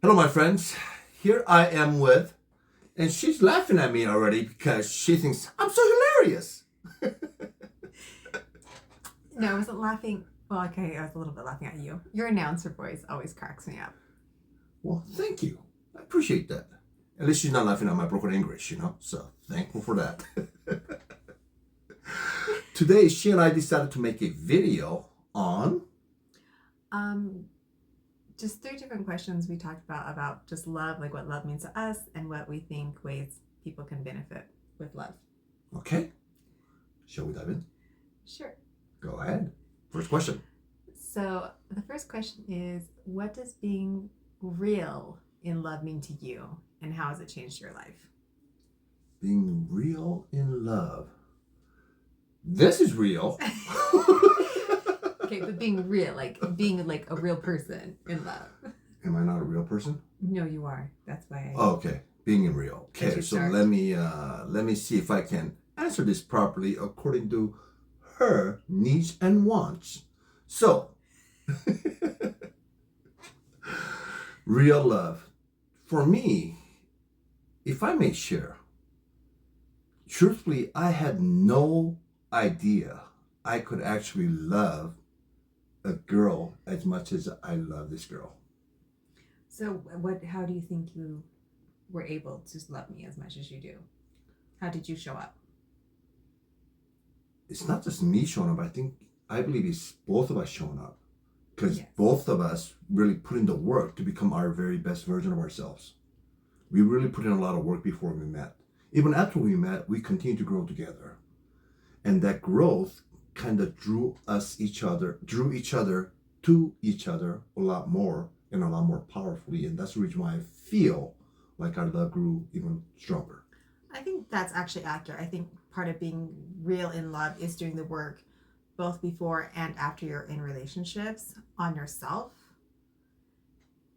Hello, my friends. Here I am with, and she's laughing at me already because she thinks I'm so hilarious. No, I wasn't laughing. Well, okay, I was a little bit laughing at you. Your announcer voice always cracks me up. Well, thank you. I appreciate that. At least she's not laughing at my broken English, so thankful for that. Today, she and I decided to make a video on Just 3 different questions we talked about just love, like what love means to us, and what we think ways people can benefit with love. Okay. Shall we dive in? Sure. Go ahead. First question. So the first question is, what does being real in love mean to you, and how has it changed your life? Being real in love. This is real. Okay, but being real, like being like a real person in love. Am I not a real person? No, you are. That's why. Oh, okay. Being in real. Okay, so let me see if I can answer this properly according to her needs and wants. So, real love. For me, if I may share, truthfully, I had no idea I could actually love a girl as much as I love this girl. So how do you think you were able to love me as much as you do? How did you show up? It's not just me showing up. I believe it's both of us showing up. Because Yes. both of us really put in the work to become our very best version of ourselves. We really put in a lot of work before we met. Even after we met, we continued to grow together. And that growth kind of drew each other to each other a lot more and a lot more powerfully. And that's the reason why I feel like our love grew even stronger. I think that's actually accurate. I think part of being real in love is doing the work both before and after you're in relationships on yourself,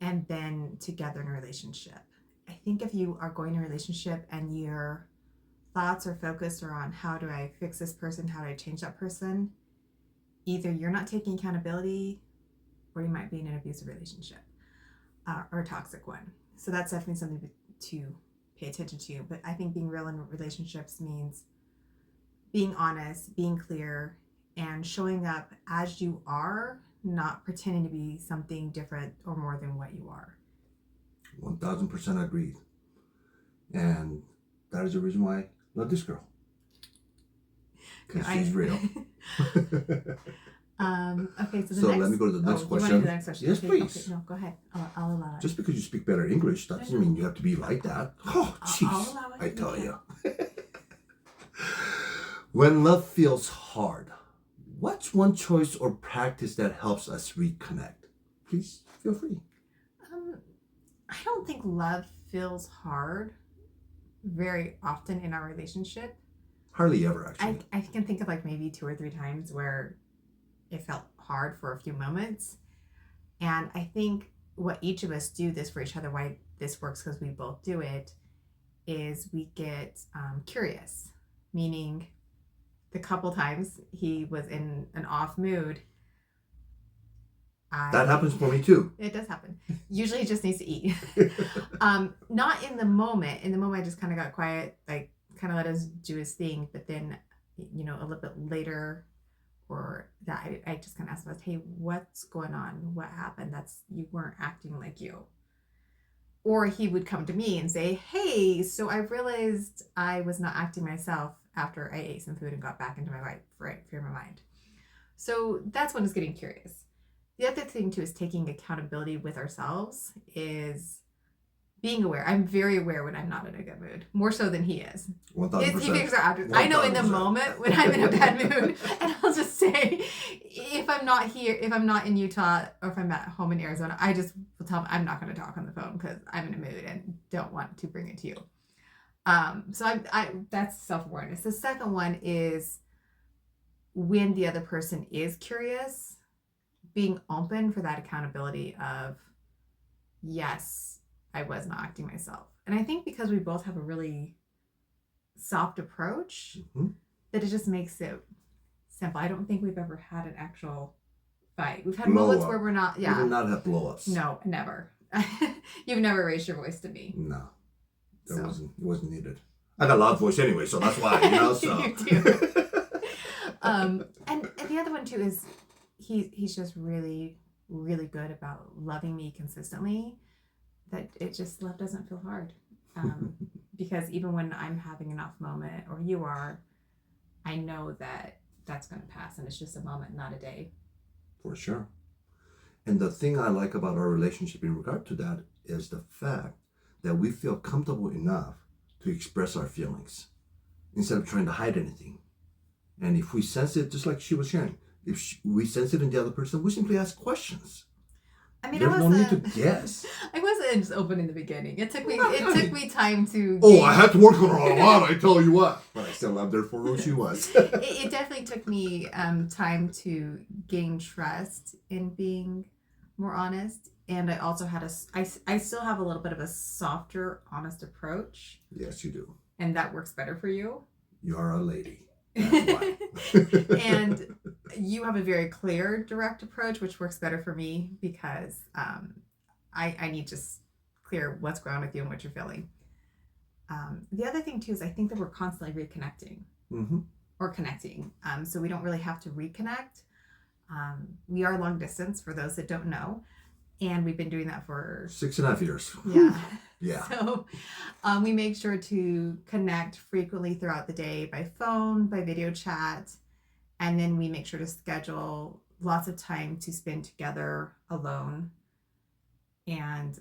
and then together in a relationship. I think if you are going in a relationship and your thoughts are focused around how do I fix this person, how do I change that person, either you're not taking accountability or you might be in an abusive relationship or a toxic one. So that's definitely something to pay attention to. But I think being real in relationships means being honest, being clear, and showing up as you are, not pretending to be something different or more than what you are. 1000% agreed. And that is the reason why I love this girl. Because she's real. Okay, so So let me go to the next question. You want to do the next question? Yes, okay, please. Okay, no, go ahead. I'll allow it. Just because you speak better English, that doesn't mean you have to be like that. Oh, I'll jeez. allow it. I tell you. When love feels hard, what's one choice or practice that helps us reconnect? Please feel free. I don't think love feels hard very often in our relationship. Hardly ever, actually. I can think of like maybe 2 or 3 times where it felt hard for a few moments. And I think what each of us do this for each other, why this works because we both do it, is we get curious. Meaning the couple times he was in an off mood. That happens for me too. It does happen. Usually he just needs to eat. Not in the moment. In the moment I just kind of got quiet, like kind of let us do his thing. But then, a little bit later or that I just kind of asked him, hey, what's going on? What happened? You weren't acting like you. Or he would come to me and say, hey, so I realized I was not acting myself after I ate some food and got back into my right frame of mind. So that's when it's getting curious. The other thing too is taking accountability with ourselves, is being aware. I'm very aware when I'm not in a good mood, more so than he is. 1000%. I know in the moment when I'm in a bad mood, and I'll just say, if I'm not here, if I'm not in Utah, or if I'm at home in Arizona, I just will tell him I'm not going to talk on the phone because I'm in a mood and don't want to bring it to you. So I that's self-awareness. The second one is when the other person is curious, being open for that accountability of, yes, I was not acting myself. And I think because we both have a really soft approach, that it just makes it simple. I don't think we've ever had an actual fight. We've had moments where we're not, We did not have blow-ups. No, never. You've never raised your voice to me. No, So. it wasn't needed. I got a loud voice anyway, so that's why, you know. So. You do. And the other one too is he's just really, really good about loving me consistently. That it just love doesn't feel hard. Because even when I'm having an off moment, or you are, I know that that's going to pass, and it's just a moment, not a day. For sure. And the thing I like about our relationship in regard to that is the fact that we feel comfortable enough to express our feelings instead of trying to hide anything. And if we sense it, just like she was sharing, if we sense it in the other person, we simply ask questions. I mean, there's no need to guess. I wasn't just open in the beginning. It took me me time to. I had to work on her a lot. I tell you what, but I still loved her for who she was. It definitely took me time to gain trust in being more honest, and I also had I still have a little bit of a softer, honest approach. Yes, you do, and that works better for you. You are a lady. And you have a very clear, direct approach, which works better for me because I need to clear what's going on with you and what you're feeling. The other thing too is I think that we're constantly reconnecting or connecting, so we don't really have to reconnect. We are long distance, for those that don't know, and we've been doing that for 6.5 years. Yeah. Yeah. So we make sure to connect frequently throughout the day by phone, by video chat, and then we make sure to schedule lots of time to spend together alone, and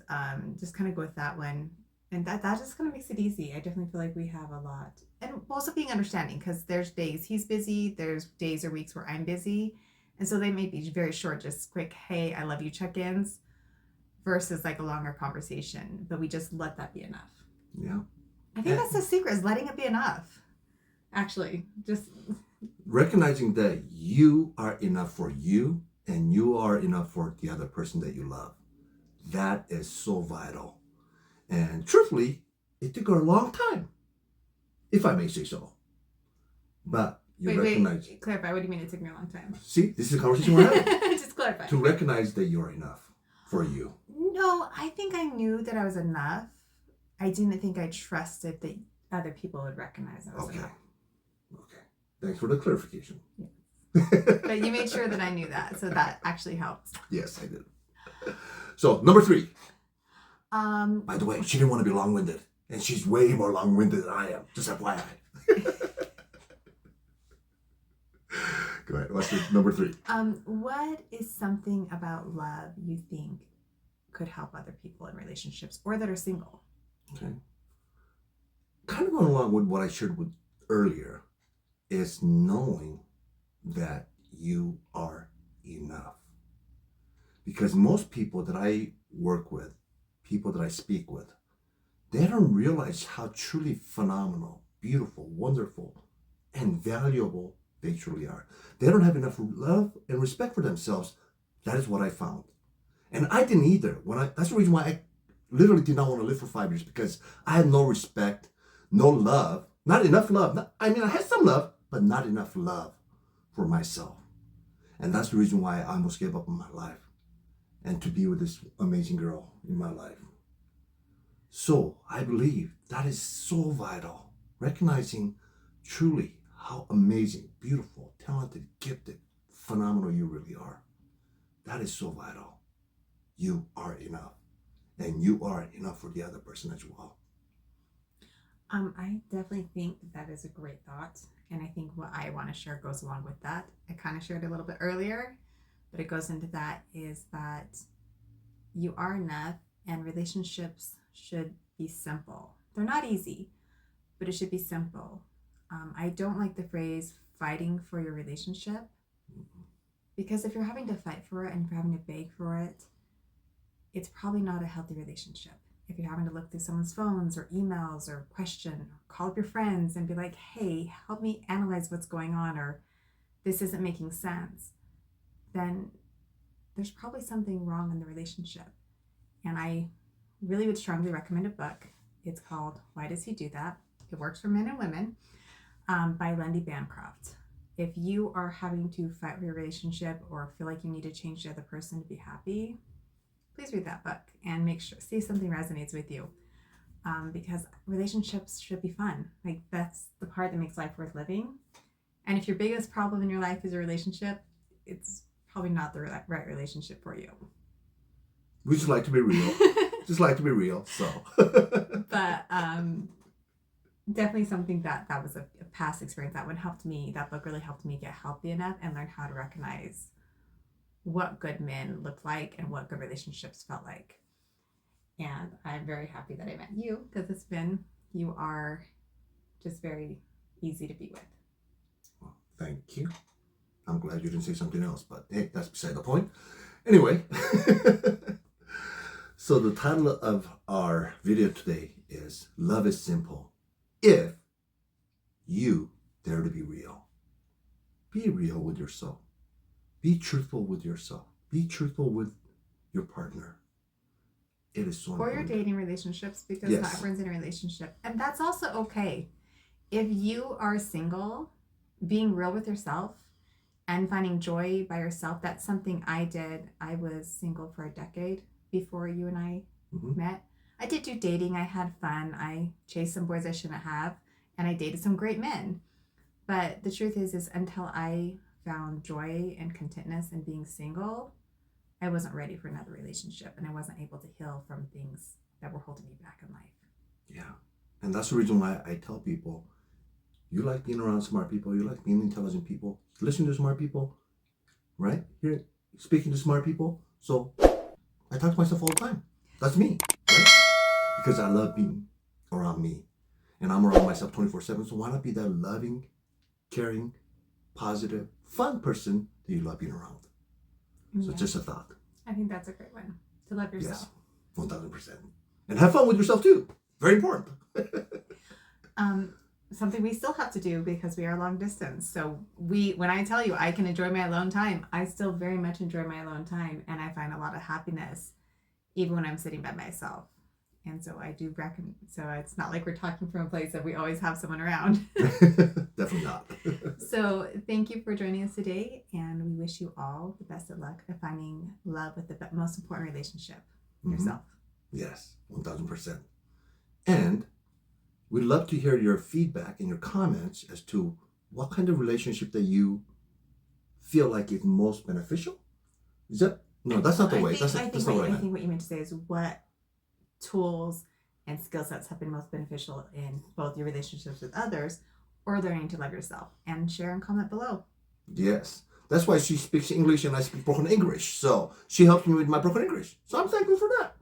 just kind of go with that one. And that just kind of makes it easy. I definitely feel like we have a lot, and also being understanding, because there's days he's busy, there's days or weeks where I'm busy, and so they may be very short, just quick, hey, I love you check-ins, versus like a longer conversation, but we just let that be enough. Yeah. I think that's the secret, is letting it be enough. Actually, just recognizing that you are enough for you and you are enough for the other person that you love. That is so vital. And truthfully, it took her a long time, if I may say so. But recognize. Wait, clarify. What do you mean it took me a long time? See, this is a conversation we're having. Just clarify. To recognize that you're enough for you. No, I think I knew that I was enough. I didn't think I trusted that other people would recognize I was enough. Okay. Thanks for the clarification. Yes. But you made sure that I knew that, so that actually helps. Yes, I did. So, number 3. By the way, she didn't want to be long-winded, and she's way more long-winded than I am. Just FYI. Go ahead. What's number 3? What is something about love you think could help other people in relationships or that are single? Okay. Kind of going along with what I shared with earlier is knowing that you are enough. Because most people that I work with, people that I speak with, they don't realize how truly phenomenal, beautiful, wonderful, and valuable they truly are. They don't have enough love and respect for themselves. That is what I found. And I didn't either. That's the reason why I literally did not want to live for 5 years, because I had no respect, no love, not enough love. I had some love, but not enough love for myself. And that's the reason why I almost gave up on my life and to be with this amazing girl in my life. So I believe that is so vital. Recognizing truly how amazing, beautiful, talented, gifted, phenomenal you really are. That is so vital. You are enough. And you are enough for the other person as well. I definitely think that is a great thought. And I think what I want to share goes along with that. I kind of shared a little bit earlier, but it goes into that, is that you are enough, and relationships should be simple. They're not easy, but it should be simple. I don't like the phrase fighting for your relationship, because if you're having to fight for it and if you're having to beg for it, it's probably not a healthy relationship. If you're having to look through someone's phones or emails or question, or call up your friends and be like, hey, help me analyze what's going on, or this isn't making sense, then there's probably something wrong in the relationship. And I really would strongly recommend a book. It's called Why Does He Do That? It works for men and women, by Lindy Bancroft. If you are having to fight for your relationship or feel like you need to change the other person to be happy, please read that book and make sure, see if something resonates with you. Because relationships should be fun. Like, that's the part that makes life worth living. And if your biggest problem in your life is a relationship, it's probably not the right relationship for you. We just like to be real. So. But definitely something that was a past experience that book really helped me get healthy enough and learn how to recognize what good men looked like and what good relationships felt like. And I'm very happy that I met you, because you are just very easy to be with. Well, thank you. I'm glad you didn't say something else, but hey, that's beside the point. Anyway, so the title of our video today is Love is Simple if you dare to be real. Be real with yourself. Be truthful with yourself. Be truthful with your partner. It is so or important. your dating relationships, because Yes. not everyone's in a relationship, and that's also okay. If you are single, being real with yourself and finding joy by yourself, that's something I did. I was single for a decade before you and I met. I did do dating. I had fun. I chased some boys I shouldn't have, and I dated some great men. But the truth is until I found joy and contentness in being single, I wasn't ready for another relationship, and I wasn't able to heal from things that were holding me back in life. Yeah. And that's the reason why I tell people, you like being around smart people, you like being intelligent people, listen to smart people, right? Here, speaking to smart people. So I talk to myself all the time. That's me, right? Because I love being around me. And I'm around myself 24/7. So why not be that loving, caring, positive, fun person that you love being around? So Yeah. just a thought. I think that's a great one, to love yourself. Yes, 1000%. And have fun with yourself too. Very important. Something we still have to do, because we are long distance. So when I tell you I can enjoy my alone time, I still very much enjoy my alone time, and I find a lot of happiness even when I'm sitting by myself. And so I do so it's not like we're talking from a place that we always have someone around. Definitely not. So thank you for joining us today, and we wish you all the best of luck of finding love with the most important relationship, yourself. Yes, 1000%. And we'd love to hear your feedback and your comments as to what kind of relationship that you feel like is most beneficial. Is that no? That's not the way. I think what you meant to say is what tools and skill sets have been most beneficial in both your relationships with others or learning to love yourself. And share and comment below. Yes. That's why she speaks English and I speak broken English. So she helps me with my broken English. So I'm thankful for that.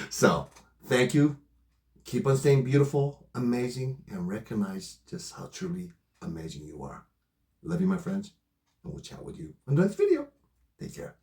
So thank you. Keep on staying beautiful, amazing, and recognize just how truly amazing you are. Love you, my friends, and we'll chat with you on the next video. Take care.